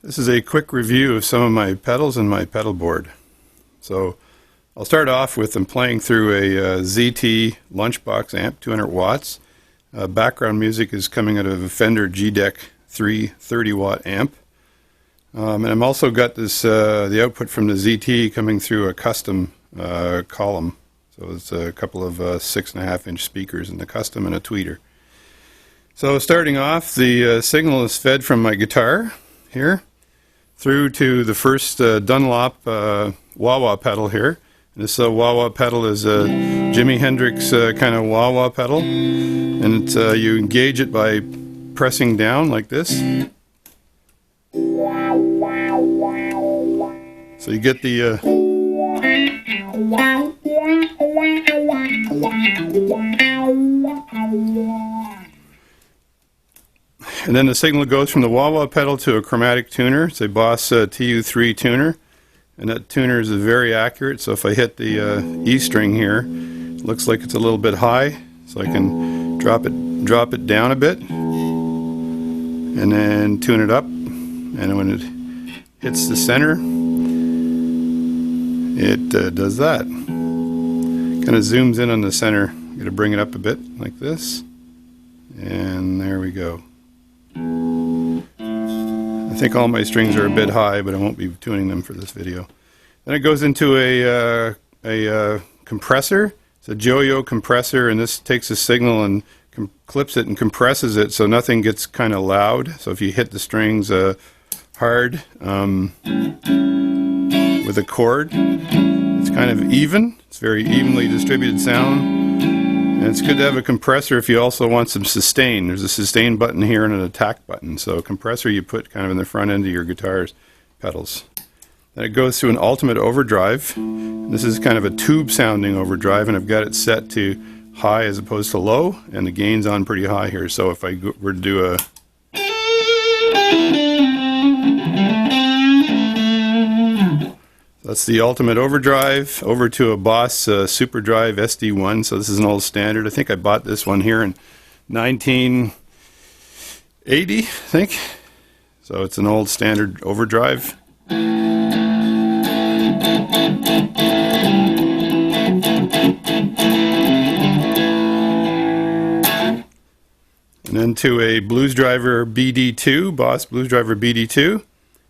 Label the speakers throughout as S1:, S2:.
S1: This is a quick review of some of my pedals and my pedal board. So I'll start off with I'm playing through a ZT Lunchbox amp, 200 watts. Background music is coming out of a Fender G-Deck 330 watt amp. And I'm also got this the output from the ZT coming through a custom column. So it's a couple of 6.5 inch speakers in the custom and a tweeter. So starting off, the signal is fed from my guitar here through to the first Dunlop wah-wah pedal here. This wah-wah pedal is a Jimi Hendrix kind of wah-wah pedal, and it's, you engage it by pressing down like this. So you get the and then the signal goes from the wah-wah pedal to a chromatic tuner. It's a Boss TU3 tuner, and that tuner is very accurate. So if I hit the E string here, it looks like it's a little bit high, so I can drop it down a bit, and then tune it up. And when it hits the center, it does that. Kind of zooms in on the center. I'm going to bring it up a bit like this, and there we go. I think all my strings are a bit high, but I won't be tuning them for this video. Then it goes into a compressor. It's a Joyo compressor, and this takes a signal and clips it and compresses it so nothing gets kind of loud. So if you hit the strings hard with a chord, it's kind of even. It's very evenly distributed sound. And it's good to have a compressor if you also want some sustain. There's a sustain button here and an attack button. So a compressor you put kind of in the front end of your guitar's pedals. Then it goes to an ultimate overdrive. This is kind of a tube sounding overdrive, and I've got it set to high as opposed to low, and the gain's on pretty high here. So if I were to do a that's the ultimate overdrive over to a Boss Superdrive SD1. So this is an old standard. I think I bought this one here in 1980, I think. So it's an old standard overdrive. And then to a Blues Driver BD2, Boss Blues Driver BD2.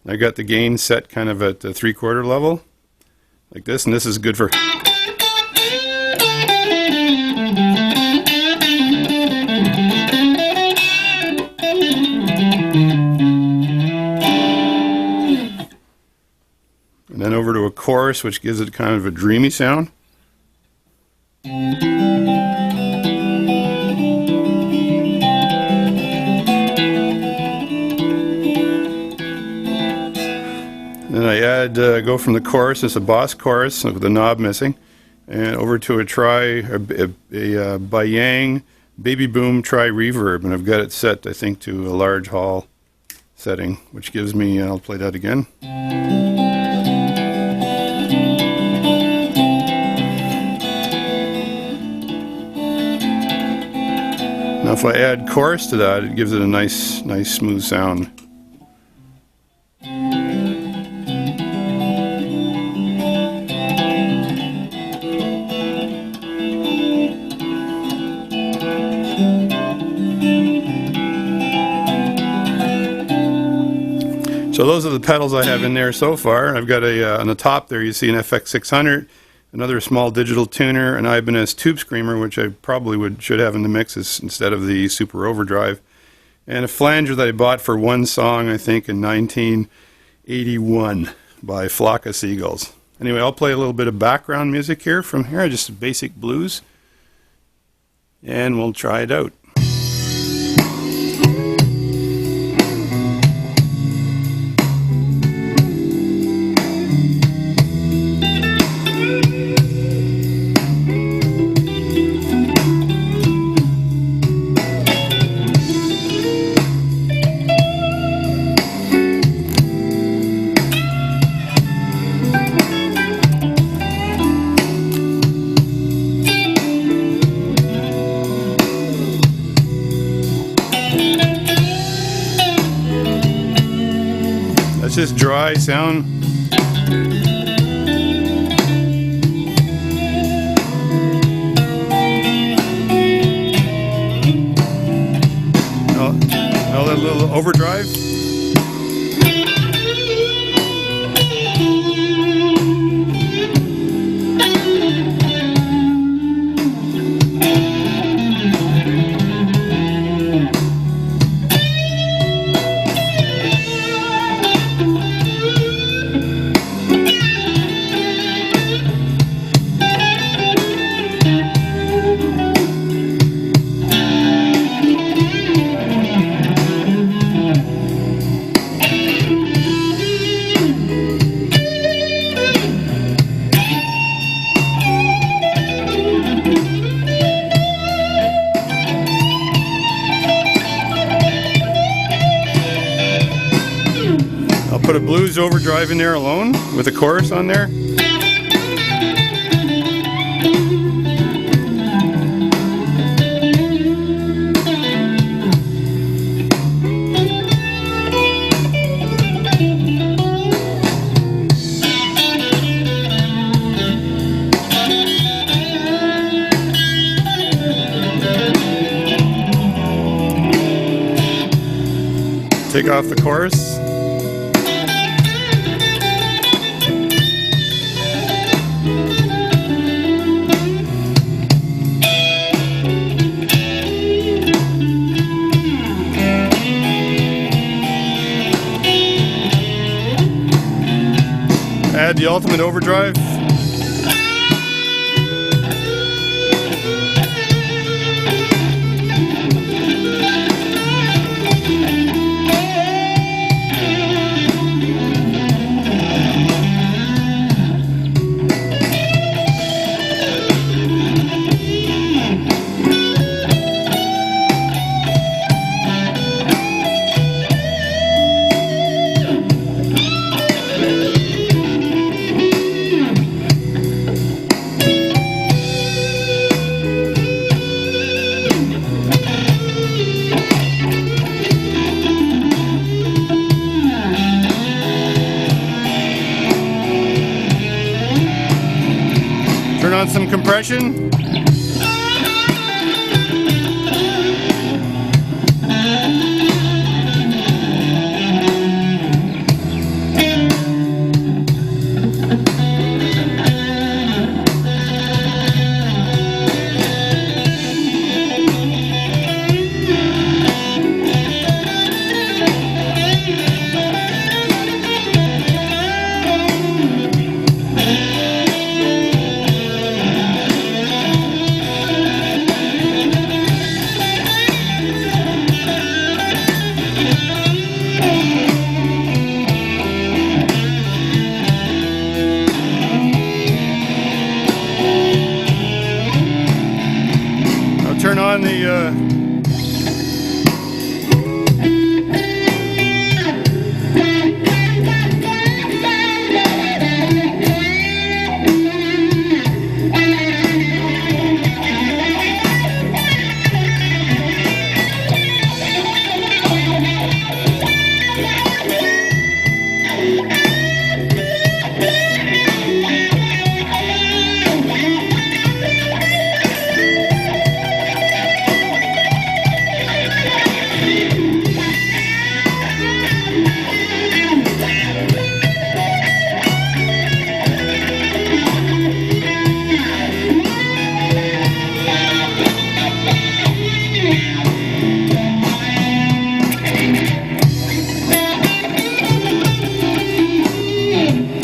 S1: I got the gain set kind of at the 3/4 level, like this, and this is good for. And then over to a chorus, which gives it kind of a dreamy sound. Then I add, go from the chorus, it's a Boss chorus with the knob missing, and over to a Bayang Baby Boom Tri Reverb, and I've got it set, I think, to a large hall setting, which gives me, I'll play that again. Now if I add chorus to that, it gives it a nice smooth sound. So those are the pedals I have in there so far. I've got on the top there you see an FX600, another small digital tuner, an Ibanez Tube Screamer, which I probably should have in the mixes instead of the Super Overdrive, and a flanger that I bought for one song, I think, in 1981 by Flock of Seagulls. Anyway, I'll play a little bit of background music here from here, just basic blues, and we'll try it out. it's just dry sound. Now that little overdrive. Put a blues overdrive in there alone with a chorus on there. Take off the chorus. Add the ultimate overdrive. Turn on some compression. Turn on the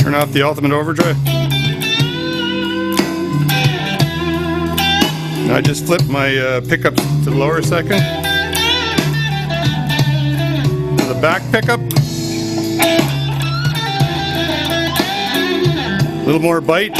S1: turn off the ultimate overdrive. Now I just flip my pickups to the lower second. To the back pickup. A little more bite.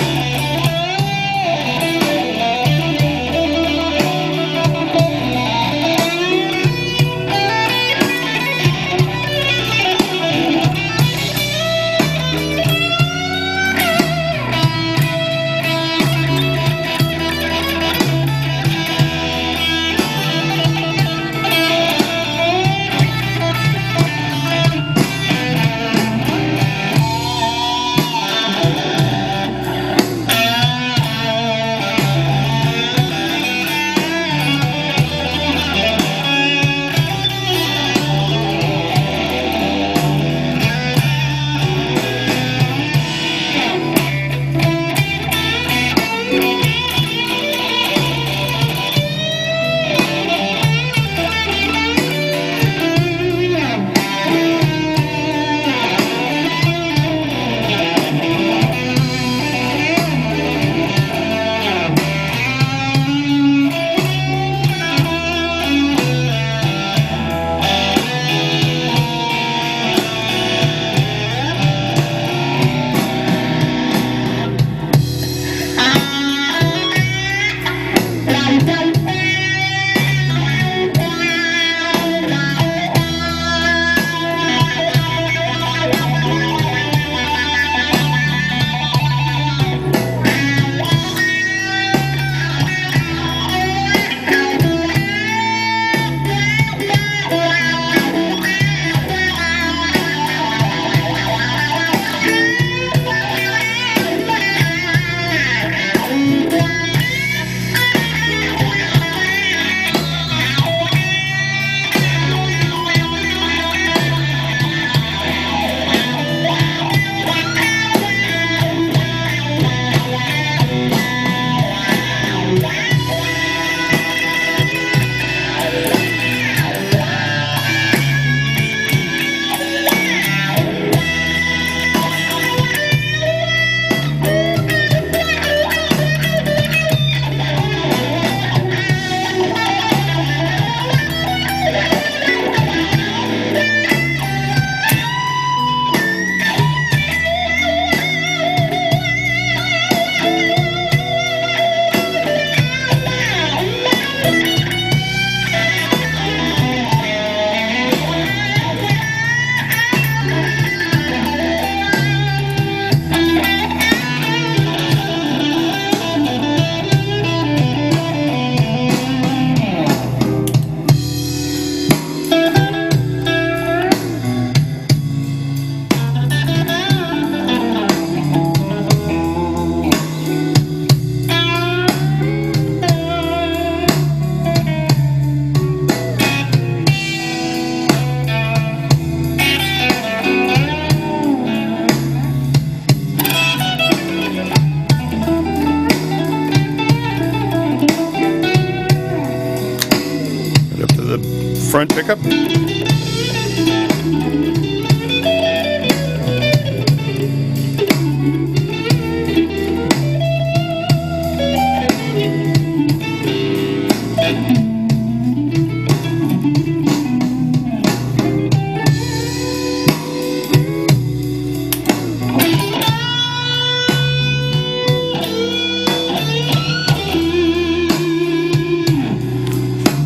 S1: front pickup.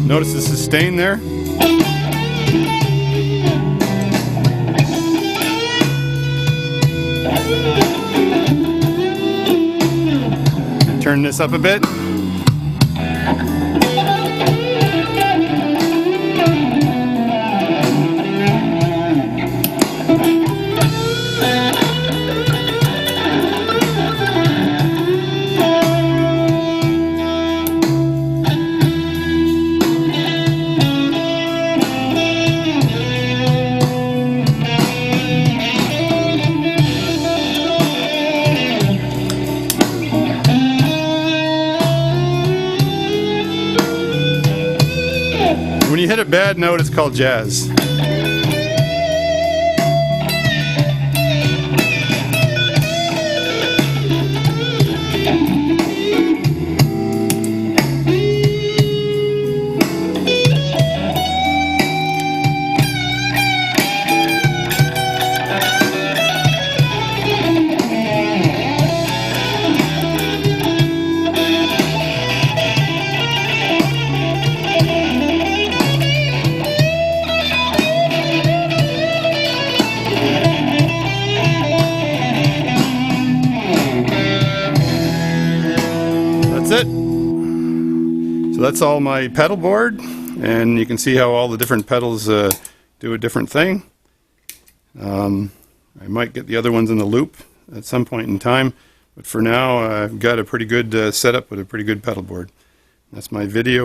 S1: Notice the sustain there. Turn this up a bit. When you hit a bad note, it's called jazz. That's it. So that's all my pedal board, and you can see how all the different pedals do a different thing. I might get the other ones in the loop at some point in time, but for now I've got a pretty good setup with a pretty good pedal board. That's my video.